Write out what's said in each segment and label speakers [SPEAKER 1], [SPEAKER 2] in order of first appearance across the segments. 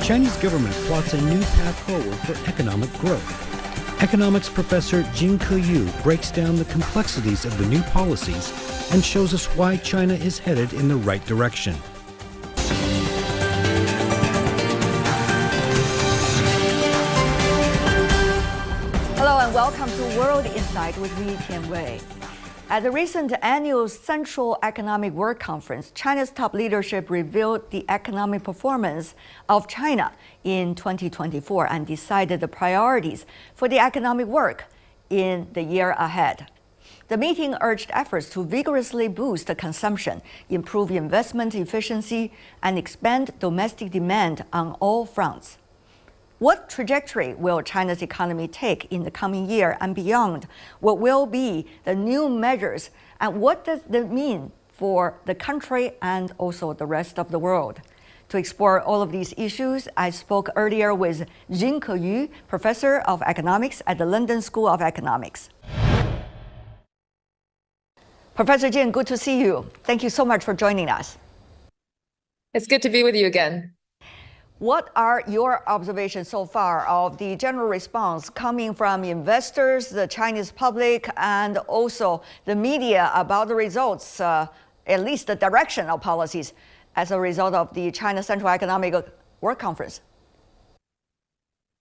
[SPEAKER 1] Chinese government plots a new path forward for economic growth. Economics professor Jin Keyu breaks down the complexities of the new policies and shows us why China is headed in the right direction.
[SPEAKER 2] Hello and welcome to World Insight with me, Tian. At the recent annual Central Economic Work Conference, China's top leadership revealed the economic performance of China in 2024 and decided the priorities for the economic work in the year ahead. The meeting urged efforts to vigorously boost consumption, improve investment efficiency, and expand domestic demand on all fronts. What trajectory will China's economy take in the coming year and beyond? What will be the new measures, and what does that mean for the country and also the rest of the world? To explore all of these issues, I spoke earlier with Jin Keyu, professor of economics at the London School of Economics. Professor Jin, good to see you. Thank you so much for joining us.
[SPEAKER 3] It's good to be with you again.
[SPEAKER 2] What are your observations so far of the general response coming from investors, the Chinese public, and also the media about the results, at least the direction of policies, as a result of the China Central Economic Work Conference?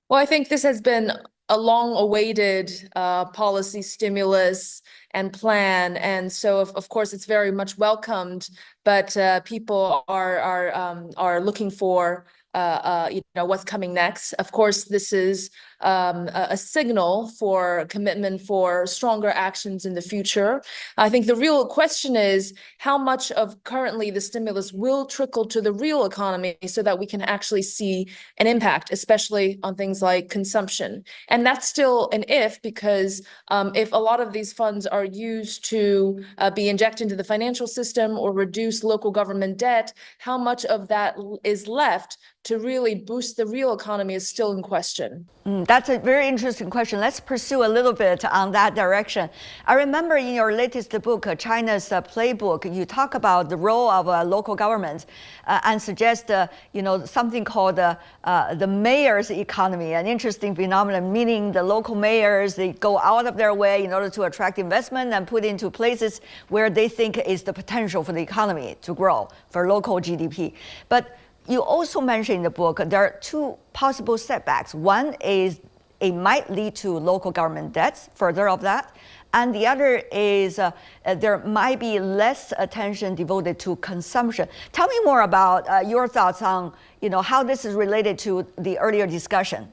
[SPEAKER 3] Well, I think this has been a long-awaited policy stimulus and plan, and so of course it's very much welcomed. But people are looking for what's coming next. Of course, this is a signal for commitment for stronger actions in the future. I think the real question is how much of currently the stimulus will trickle to the real economy so that we can actually see an impact, especially on things like consumption. And that's still an if, because if a lot of these funds are used to be injected into the financial system or reduce local government debt, how much of that is left to really boost the real economy is still in question.
[SPEAKER 2] That's a very interesting question. Let's pursue a little bit on that direction. I remember in your latest book, China's Playbook, you talk about the role of local governments and suggest something called the mayor's economy, an interesting phenomenon, meaning the local mayors, they go out of their way in order to attract investment and put into places where they think is the potential for the economy to grow, for local GDP. But you also mentioned in the book there are two possible setbacks. One is it might lead to local government debts, further of that. And the other is there might be less attention devoted to consumption. Tell me more about your thoughts on how this is related to the earlier discussion.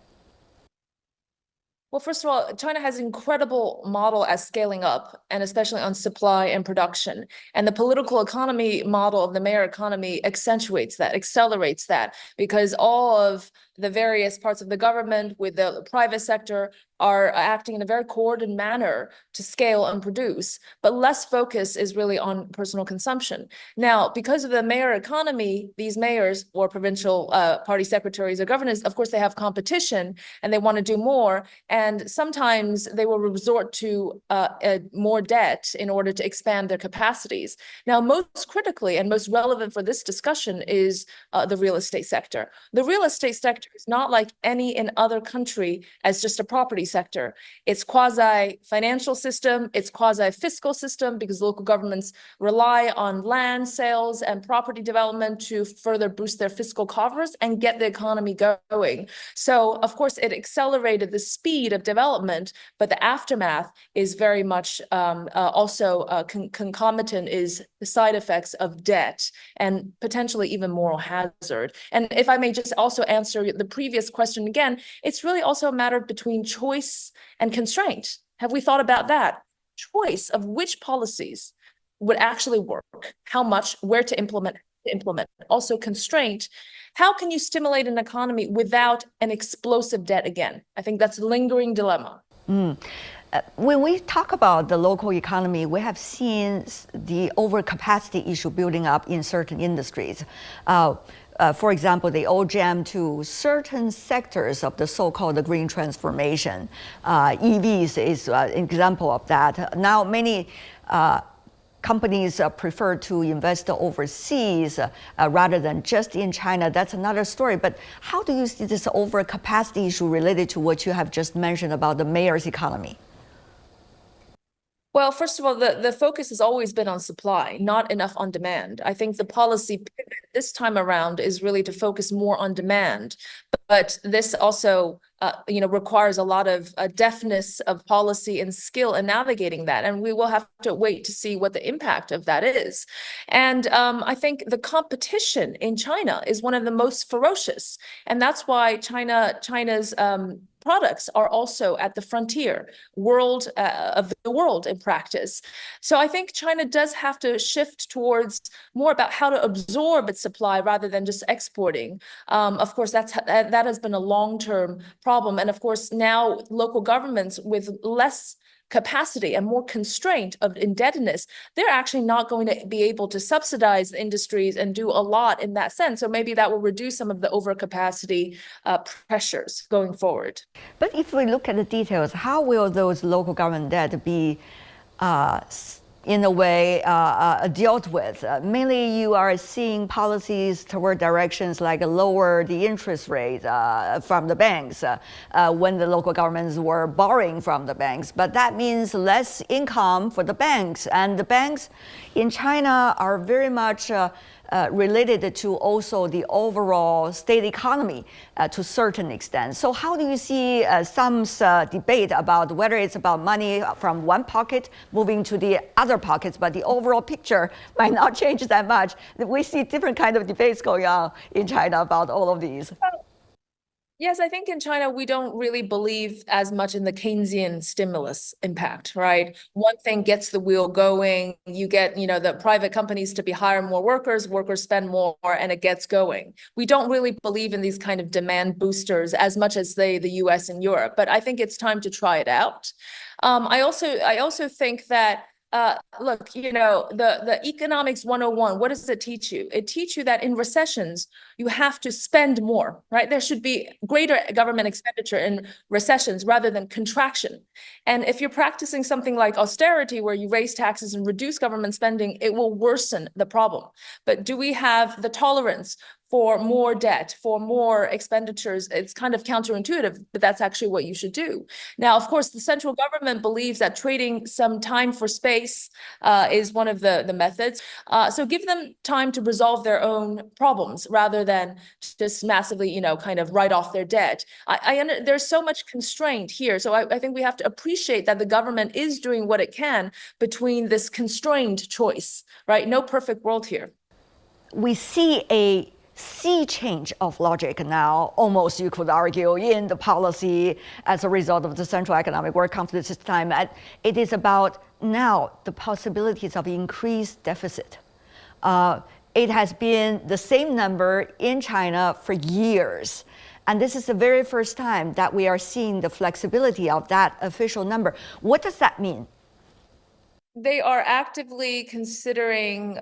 [SPEAKER 3] Well, first of all, China has an incredible model at scaling up, and especially on supply and production. And the political economy model of the mayor economy accentuates that, accelerates that, because all of the various parts of the government with the private sector are acting in a very coordinated manner to scale and produce, but less focus is really on personal consumption. Now, because of the mayor economy, these mayors or provincial party secretaries or governors, of course, they have competition and they want to do more. And sometimes they will resort to more debt in order to expand their capacities. Now, most critically and most relevant for this discussion is the real estate sector. The real estate sector is not like any in other country as just a property sector. It's quasi-financial system, it's quasi-fiscal system, because local governments rely on land sales and property development to further boost their fiscal coffers and get the economy going. So, of course, it accelerated the speed of development, but the aftermath is very much also concomitant is the side effects of debt and potentially even moral hazard. And if I may just also answer the previous question again, it's really also a matter between choice and constraint. Have we thought about that? Choice of which policies would actually work, how much, where to implement. Also constraint, how can you stimulate an economy without an explosive debt again? I think that's a lingering dilemma.
[SPEAKER 2] When we talk about the local economy, we have seen the overcapacity issue building up in certain industries. For example, they all jam to certain sectors of the so-called green transformation. EVs is an example of that. Now, many companies prefer to invest overseas rather than just in China. That's another story. But how do you see this overcapacity issue related to what you have just mentioned about the mayor's economy?
[SPEAKER 3] Well, first of all, the focus has always been on supply, not enough on demand. I think the policy pivot this time around is really to focus more on demand. But this also, requires a lot of deftness of policy and skill in navigating that. And we will have to wait to see what the impact of that is. And I think the competition in China is one of the most ferocious. And that's why China's products are also at the frontier of the world in practice. So I think China does have to shift towards more about how to absorb its supply rather than just exporting. Of course, that has been a long-term problem. And of course, now local governments with less capacity and more constraint of indebtedness, they're actually not going to be able to subsidize the industries and do a lot in that sense. So maybe that will reduce some of the overcapacity pressures going forward.
[SPEAKER 2] But if we look at the details, how will those local government debt be in a way dealt with? Mainly you are seeing policies toward directions like lower the interest rate from the banks when the local governments were borrowing from the banks. But that means less income for the banks. And the banks in China are very much related to also the overall state economy to a certain extent. So how do you see some debate about whether it's about money from one pocket moving to the other pockets, but the overall picture might not change that much? We see different kind of debates going on in China about all of these.
[SPEAKER 3] Yes, I think in China, we don't really believe as much in the Keynesian stimulus impact, right? One thing gets the wheel going, you get, the private companies to hire more workers spend more, and it gets going. We don't really believe in these kind of demand boosters as much as the US and Europe, but I think it's time to try it out. I also think that look, the economics 101, what does it teach you? It teaches you that in recessions, you have to spend more, right? There should be greater government expenditure in recessions rather than contraction. And if you're practicing something like austerity, where you raise taxes and reduce government spending, it will worsen the problem. But do we have the tolerance for more debt, for more expenditures? It's kind of counterintuitive, but that's actually what you should do. Now, of course, the central government believes that trading some time for space is one of the methods. So give them time to resolve their own problems rather than just massively, kind of write off their debt. There's so much constraint here. So I think we have to appreciate that the government is doing what it can between this constrained choice, right? No perfect world here.
[SPEAKER 2] We see a sea change of logic now, almost you could argue, in the policy as a result of the Central Economic Work Conference this time. It is about now the possibilities of increased deficit. It has been the same number in China for years. And this is the very first time that we are seeing the flexibility of that official number. What does that mean?
[SPEAKER 3] They are actively considering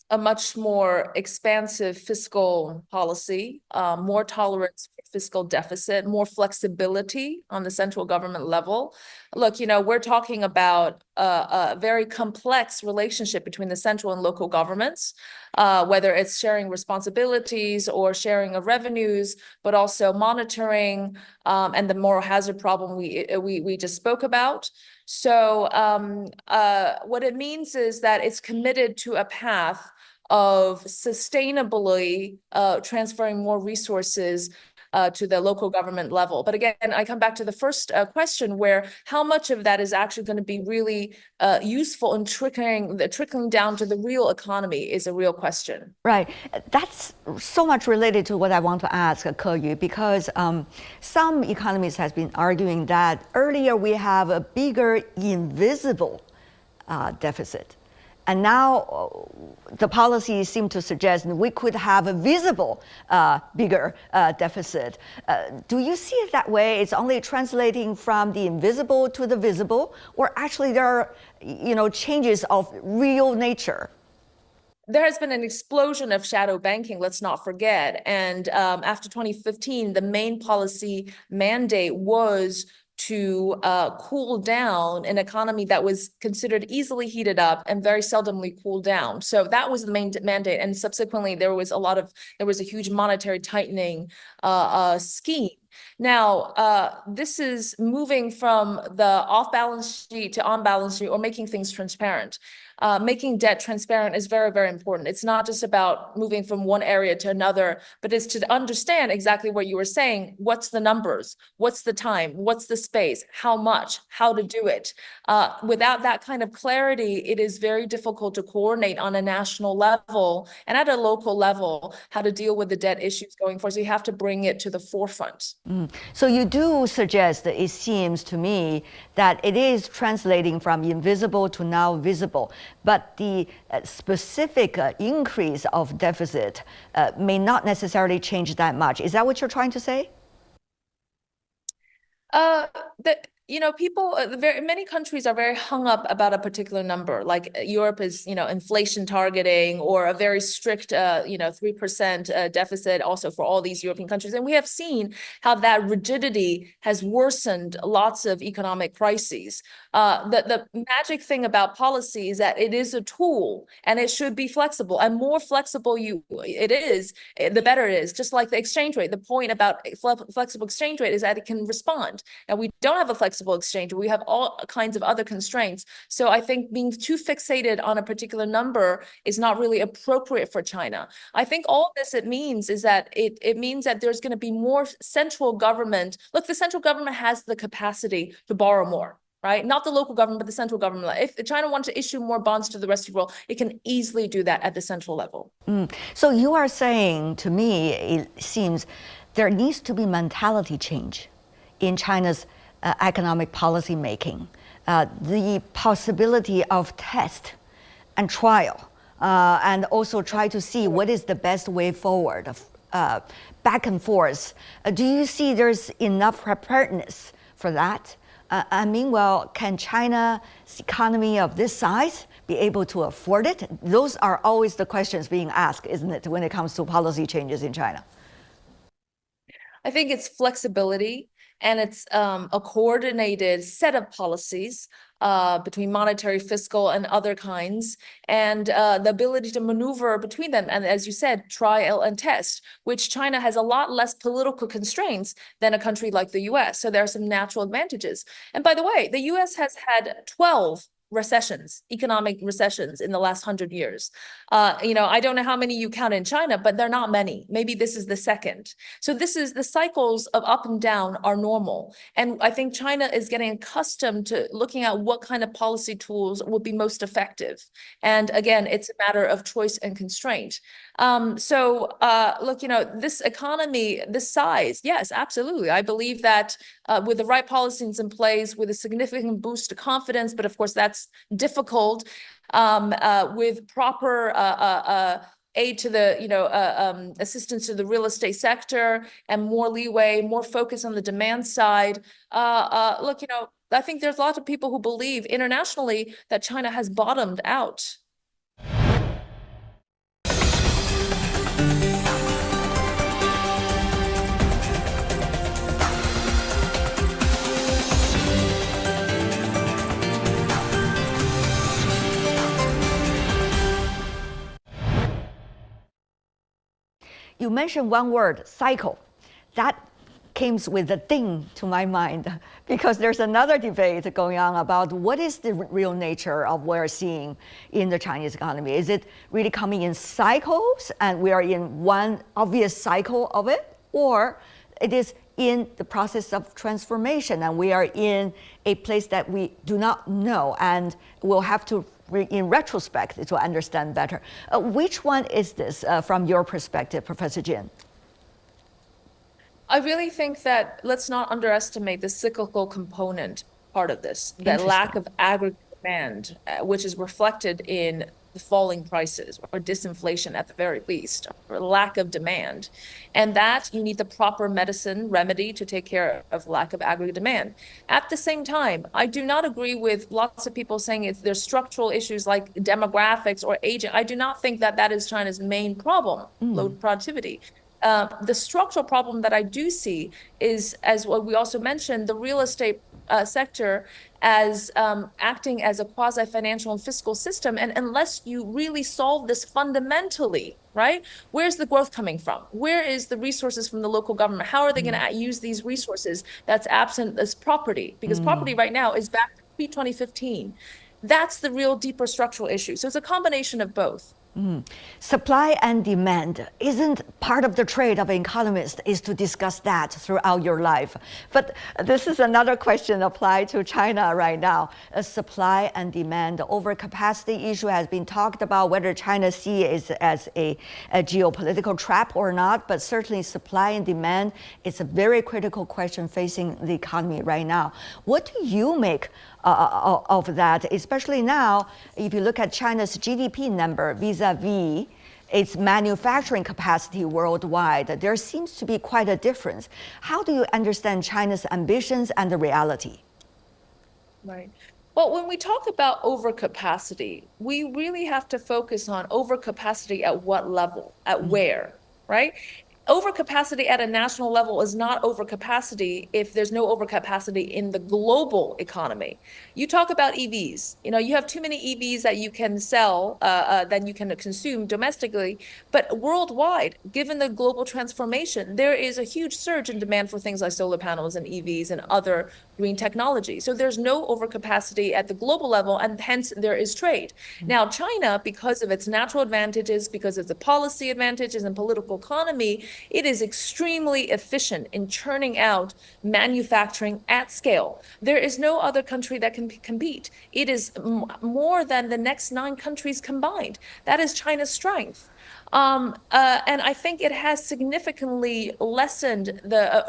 [SPEAKER 3] a much more expansive fiscal policy, more tolerance for fiscal deficit, more flexibility on the central government level. Look, we're talking about a very complex relationship between the central and local governments, whether it's sharing responsibilities or sharing of revenues, but also monitoring and the moral hazard problem we just spoke about. So what it means is that it's committed to a path of sustainably transferring more resources to the local government level. But again, I come back to the first question, where how much of that is actually going to be really useful in trickling down to the real economy is a real question.
[SPEAKER 2] Right. That's so much related to what I want to ask Keyu, because some economists have been arguing that earlier we have a bigger invisible deficit. And now the policies seem to suggest we could have a visible, bigger deficit. Do you see it that way? It's only translating from the invisible to the visible, or actually there are, changes of real nature?
[SPEAKER 3] There has been an explosion of shadow banking, let's not forget. And after 2015, the main policy mandate was to cool down an economy that was considered easily heated up and very seldomly cooled down. So that was the main mandate. And subsequently, there was a huge monetary tightening scheme. Now, this is moving from the off-balance sheet to on-balance sheet, or making things transparent. Making debt transparent is very, very important. It's not just about moving from one area to another, but it's to understand exactly what you were saying. What's the numbers? What's the time? What's the space? How much? How to do it? Without that kind of clarity, it is very difficult to coordinate on a national level and at a local level how to deal with the debt issues going forward. So you have to bring it to the forefront.
[SPEAKER 2] So you do suggest that it seems to me that it is translating from invisible to now visible, but the specific increase of deficit may not necessarily change that much. Is that what you're trying to say?
[SPEAKER 3] People, many countries are very hung up about a particular number. Like Europe is, inflation targeting, or a very strict, 3% deficit also for all these European countries. And we have seen how that rigidity has worsened lots of economic crises. The magic thing about policy is that it is a tool, and it should be flexible. And more flexible it is, the better it is. Just like the exchange rate. The point about flexible exchange rate is that it can respond. And we don't have a flexible exchange. We have all kinds of other constraints. So I think being too fixated on a particular number is not really appropriate for China. I think all this it means is that it means that there's going to be more central government. Look, the central government has the capacity to borrow more. Right? Not the local government, but the central government. If China wants to issue more bonds to the rest of the world, it can easily do that at the central level.
[SPEAKER 2] So you are saying, to me, it seems there needs to be mentality change in China's economic policy making. The possibility of test and trial, and also try to see what is the best way forward, back and forth. Do you see there's enough preparedness for that? Meanwhile, can China's economy of this size be able to afford it? Those are always the questions being asked, isn't it, when it comes to policy changes in China?
[SPEAKER 3] I think it's flexibility, and it's a coordinated set of policies between monetary, fiscal, and other kinds, and the ability to maneuver between them. And as you said, trial and test, which China has a lot less political constraints than a country like the US. So there are some natural advantages. And by the way, the US has had 12 economic recessions in the last 100 years. I don't know how many you count in China, but they're not many. Maybe this is the second. So the cycles of up and down are normal. And I think China is getting accustomed to looking at what kind of policy tools will be most effective. And again, it's a matter of choice and constraint. Look, this economy, this size, yes, absolutely. I believe that with the right policies in place, with a significant boost to confidence, but of course that's difficult, with proper aid to the, assistance to the real estate sector, and more leeway, more focus on the demand side. Look, I think there's a lot of people who believe internationally that China has bottomed out.
[SPEAKER 2] You mentioned one word, cycle. That came with a ding to my mind, because there's another debate going on about what is the real nature of what we're seeing in the Chinese economy. Is it really coming in cycles and we are in one obvious cycle of it, or it is in the process of transformation and we are in a place that we do not know and we'll have to in retrospect to understand better. Which one is this from your perspective, Professor Jin?
[SPEAKER 3] I really think that let's not underestimate the cyclical component part of this, that lack of aggregate demand, which is reflected in the falling prices or disinflation at the very least, or lack of demand. And that you need the proper medicine remedy to take care of lack of aggregate demand. At the same time, I do not agree with lots of people saying there's structural issues like demographics or aging. I do not think that that is China's main problem, low productivity. The structural problem that I do see is, as what we also mentioned, the real estate sector as acting as a quasi-financial and fiscal system. And unless you really solve this fundamentally, right? Where's the growth coming from? Where is the resources from the local government? How are they going to use these resources that's absent as property? Because property right now is back to pre-2015. That's the real deeper structural issue. So it's a combination of both.
[SPEAKER 2] Supply and demand isn't part of the trade of an economist is to discuss that throughout your life. But this is another question applied to China right now. A supply and demand overcapacity issue has been talked about, whether China sees it as a geopolitical trap or not, but certainly supply and demand is a very critical question facing the economy right now. What do you make of that, especially now, if you look at China's GDP number vis-a-vis its manufacturing capacity worldwide, there seems to be quite a difference. How do you understand China's ambitions and the reality?
[SPEAKER 3] Right. Well, when we talk about overcapacity, we really have to focus on overcapacity at what level, at where, right? Overcapacity at a national level is not overcapacity if there's no overcapacity in the global economy. You talk about EVs, you have too many EVs that you can sell, that you can consume domestically, but worldwide, given the global transformation, there is a huge surge in demand for things like solar panels and EVs and other green technology. So there's no overcapacity at the global level, and hence there is trade. Now, China, because of its natural advantages, because of the policy advantages and political economy, it is extremely efficient in churning out manufacturing at scale. There is no other country that can compete. It is more than the next 9 countries combined. That is China's strength. And I think it has significantly lessened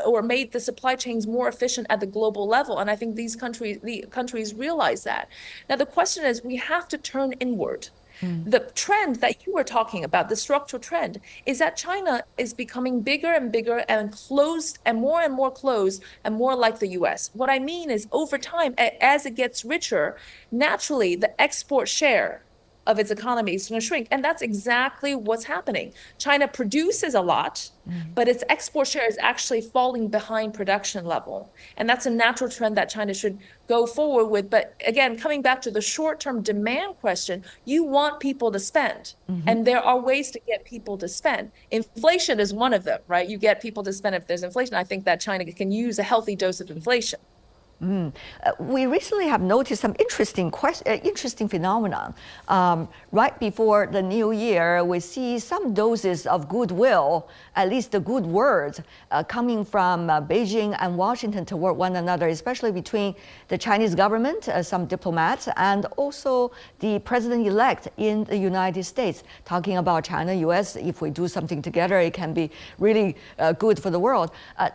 [SPEAKER 3] or made the supply chains more efficient at the global level. And I think the countries realize that. Now, the question is, we have to turn inward. The trend that you were talking about, the structural trend, is that China is becoming bigger and bigger and closed and more closed and more like the US. What I mean is, over time, as it gets richer, naturally the export share of its economy is going to shrink. And that's exactly what's happening. China produces a lot, but its export share is actually falling behind production level. And that's a natural trend that China should go forward with. But again, coming back to the short-term demand question, you want people to spend. And there are ways to get people to spend. Inflation is one of them, right? You get people to spend if there's inflation. I think that China can use a healthy dose of inflation.
[SPEAKER 2] We recently have noticed some interesting phenomenon. Right before the new year, we see some doses of goodwill, at least the good words, coming from Beijing and Washington toward one another, especially between the Chinese government, some diplomats, and also the president-elect in the United States, talking about China, US, if we do something together, it can be really good for the world.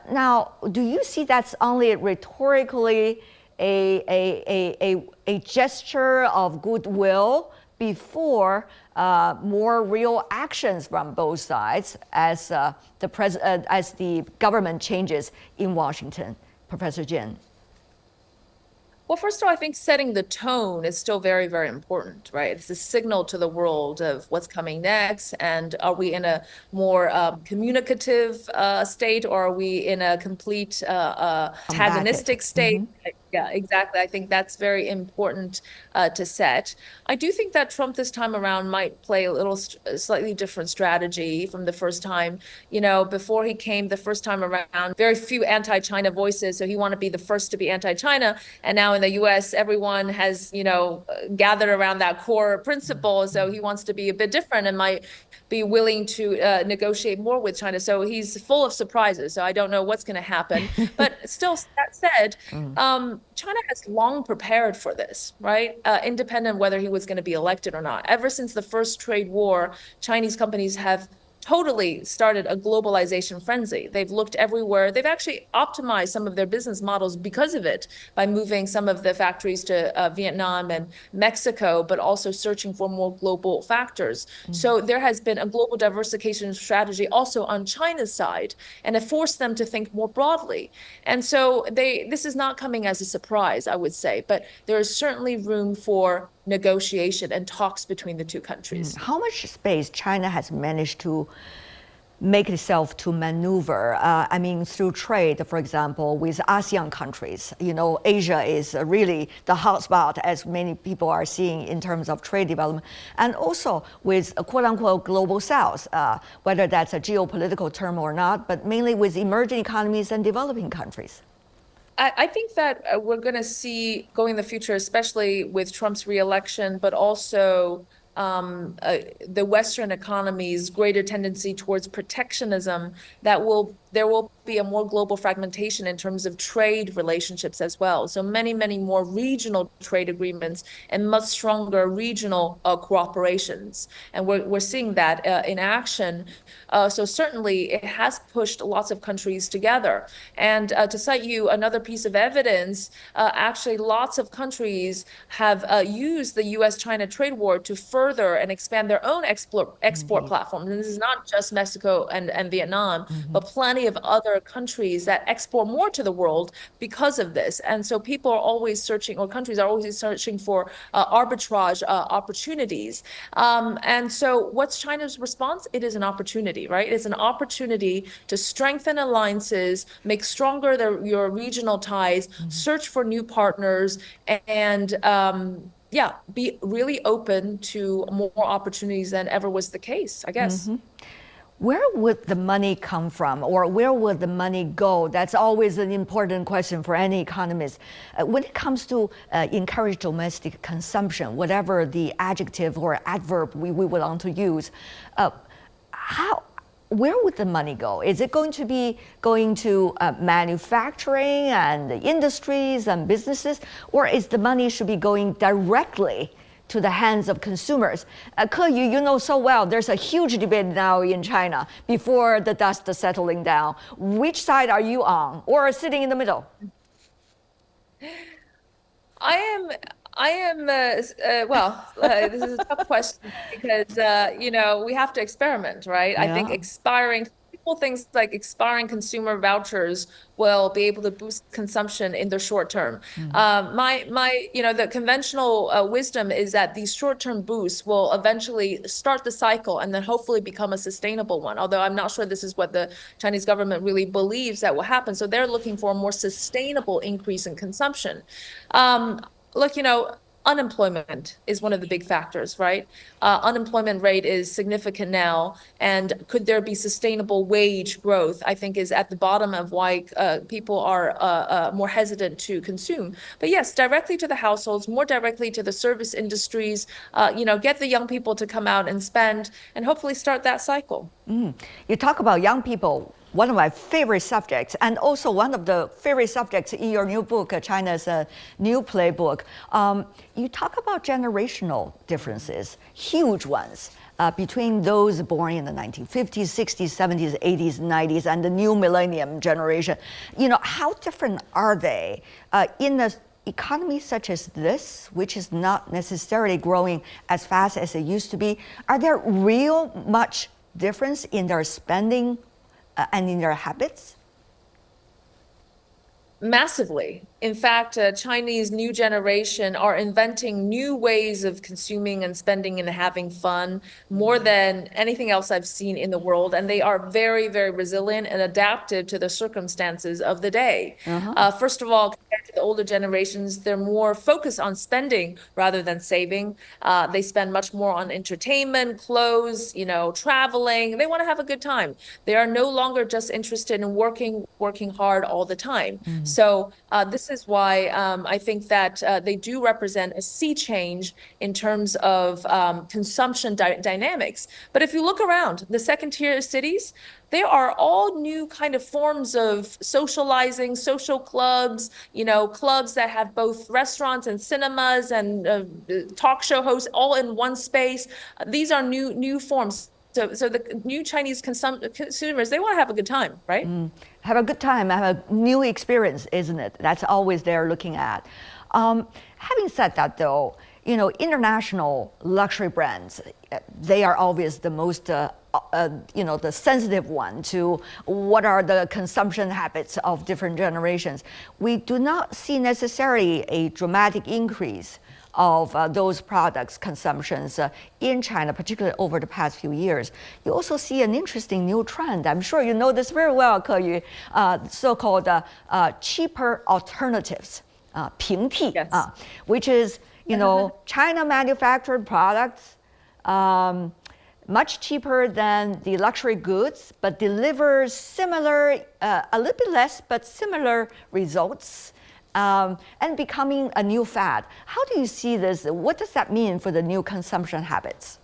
[SPEAKER 2] Now, do you see that's only rhetorically a gesture of goodwill before more real actions from both sides as the government changes in Washington? Professor Jin.
[SPEAKER 3] Well, first of all, I think setting the tone is still very, very important, right? It's a signal to the world of what's coming next. And are we in a more communicative state, or are we in a complete antagonistic state? Yeah, exactly. I think that's very important to set. I do think that Trump this time around might play a slightly different strategy from the first time. Before he came the first time around, very few anti-China voices. So he wanted to be the first to be anti-China. And now in the US, everyone has, gathered around that core principle. So he wants to be a bit different and might be willing to negotiate more with China. So he's full of surprises. So I don't know what's going to happen. But still, that said, China has long prepared for this, right? Independent whether he was going to be elected or not. Ever since the first trade war, Chinese companies have totally started a globalization frenzy. They've looked everywhere. They've actually optimized some of their business models because of it, by moving some of the factories to Vietnam and Mexico, but also searching for more global factors. So there has been a global diversification strategy also on China's side, and it forced them to think more broadly. And so this is not coming as a surprise, I would say, but there is certainly room for negotiation and talks between the two countries.
[SPEAKER 2] How much space China has managed to make itself to maneuver? I mean, through trade, for example, with ASEAN countries. Asia is really the hotspot, as many people are seeing in terms of trade development, and also with a quote-unquote global south, whether that's a geopolitical term or not, but mainly with emerging economies and developing countries.
[SPEAKER 3] I think that we're going to see going in the future, especially with Trump's reelection, but also the Western economy's greater tendency towards protectionism, there will be a more global fragmentation in terms of trade relationships as well. So many more regional trade agreements and much stronger regional cooperations. And we're seeing that in action. So certainly it has pushed lots of countries together. And to cite you another piece of evidence, actually lots of countries have used the US-China trade war to further and expand their own export platforms. And this is not just Mexico and Vietnam, but plenty of other countries that export more to the world because of this. And so people are always searching, or countries are always searching for arbitrage opportunities. And so what's China's response? It is an opportunity, right? It's an opportunity to strengthen alliances, make stronger your regional ties, search for new partners, and be really open to more opportunities than ever was the case, I guess.
[SPEAKER 2] Where would the money come from, or where would the money go? That's always an important question for any economist. When it comes to encourage domestic consumption, whatever the adjective or adverb we want to use, where would the money go? Is it going to be going to manufacturing and industries and businesses, or is the money should be going directly to the hands of consumers? Keyu, you know so well, there's a huge debate now in China before the dust is settling down. Which side are you on, or sitting in the middle?
[SPEAKER 3] I am, this is a tough question because, we have to experiment, right?
[SPEAKER 2] Yeah.
[SPEAKER 3] I think things like expiring consumer vouchers will be able to boost consumption in the short term. The conventional wisdom is that these short-term boosts will eventually start the cycle and then hopefully become a sustainable one. Although I'm not sure this is what the Chinese government really believes that will happen. So they're looking for a more sustainable increase in consumption. Look, unemployment is one of the big factors, right? Unemployment rate is significant now, and could there be sustainable wage growth, I think is at the bottom of why people are more hesitant to consume. But yes, directly to the households, more directly to the service industries, get the young people to come out and spend and hopefully start that cycle.
[SPEAKER 2] You talk about young people. One of my favorite subjects, and also one of the favorite subjects in your new book, China's New Playbook. You talk about generational differences, huge ones, between those born in the 1950s, 60s, 70s, 80s, 90s, and the new millennium generation. How different are they in an economy such as this, which is not necessarily growing as fast as it used to be? Are there real much difference in their spending and in their habits?
[SPEAKER 3] Massively. In fact, Chinese new generation are inventing new ways of consuming and spending and having fun more than anything else I've seen in the world. And they are very, very resilient and adapted to the circumstances of the day. First of all, compared to the older generations, they're more focused on spending rather than saving. They spend much more on entertainment, clothes, traveling. They want to have a good time. They are no longer just interested in working hard all the time. So this is why I think that they do represent a sea change in terms of consumption dynamics. But if you look around the second-tier cities, they are all new kind of forms of socializing, social clubs, clubs that have both restaurants and cinemas and talk show hosts all in one space. These are new forms. So the new Chinese consumers, they want to have a good time, right?
[SPEAKER 2] Have a good time, have a new experience, isn't it? That's always they're looking at. Having said that, though, international luxury brands, they are always the most, the sensitive one to what are the consumption habits of different generations. We do not see necessarily a dramatic increase of those products consumptions in China, particularly over the past few years. You also see an interesting new trend. I'm sure you know this very well, Keyu, so-called cheaper alternatives, 平替,
[SPEAKER 3] Yes.
[SPEAKER 2] Which is, China manufactured products, much cheaper than the luxury goods, but delivers similar, a little bit less, but similar results, and becoming a new fad. How do you see this? What does that mean for the new consumption habits?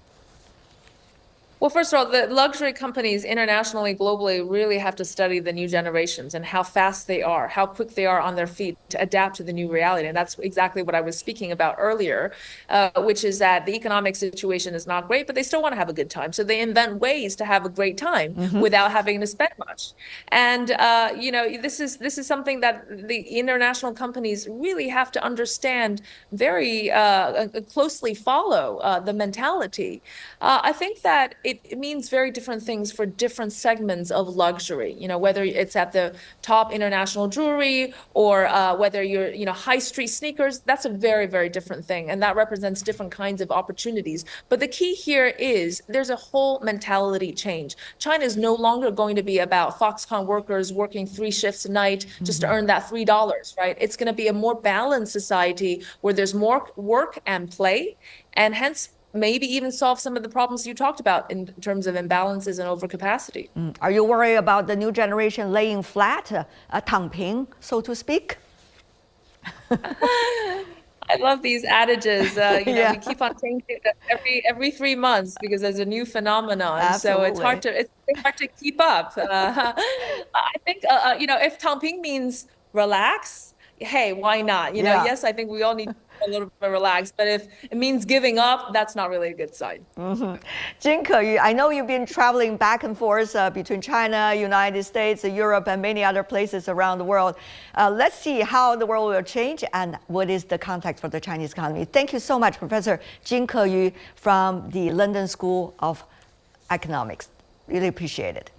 [SPEAKER 3] Well, first of all, the luxury companies internationally, globally, really have to study the new generations and how fast they are, how quick they are on their feet to adapt to the new reality. And that's exactly what I was speaking about earlier, which is that the economic situation is not great, but they still want to have a good time. So they invent ways to have a great time without having to spend much. And, this is something that the international companies really have to understand, very closely follow the mentality. I think that it means very different things for different segments of luxury, whether it's at the top international jewelry or whether you're, high street sneakers, that's a very, very different thing. And that represents different kinds of opportunities. But the key here is there's a whole mentality change. China is no longer going to be about Foxconn workers working 3 shifts a night just to earn that $3, right? It's going to be a more balanced society where there's more work and play, and hence maybe even solve some of the problems you talked about in terms of imbalances and overcapacity.
[SPEAKER 2] Are you worried about the new generation laying flat, 躺平, so to speak?
[SPEAKER 3] I love these adages. We keep on changing them every 3 months because there's a new phenomenon.
[SPEAKER 2] Absolutely.
[SPEAKER 3] So it's hard to keep up. I think if 躺平 means relax, hey, why not? Yes, I think we all need a little bit relaxed, but if it means giving up, that's not really a good sign.
[SPEAKER 2] Jin Keyu, I know you've been traveling back and forth between China, United States, Europe, and many other places around the world. Let's see how the world will change and what is the context for the Chinese economy. Thank you so much, Professor Jin Keyu from the London School of Economics. Really appreciate it.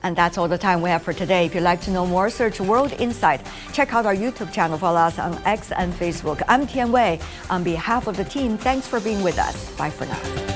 [SPEAKER 2] And that's all the time we have for today. If you'd like to know more, search World Insight. Check out our YouTube channel. Follow us on X and Facebook. I'm Tian Wei. On behalf of the team, thanks for being with us. Bye for now.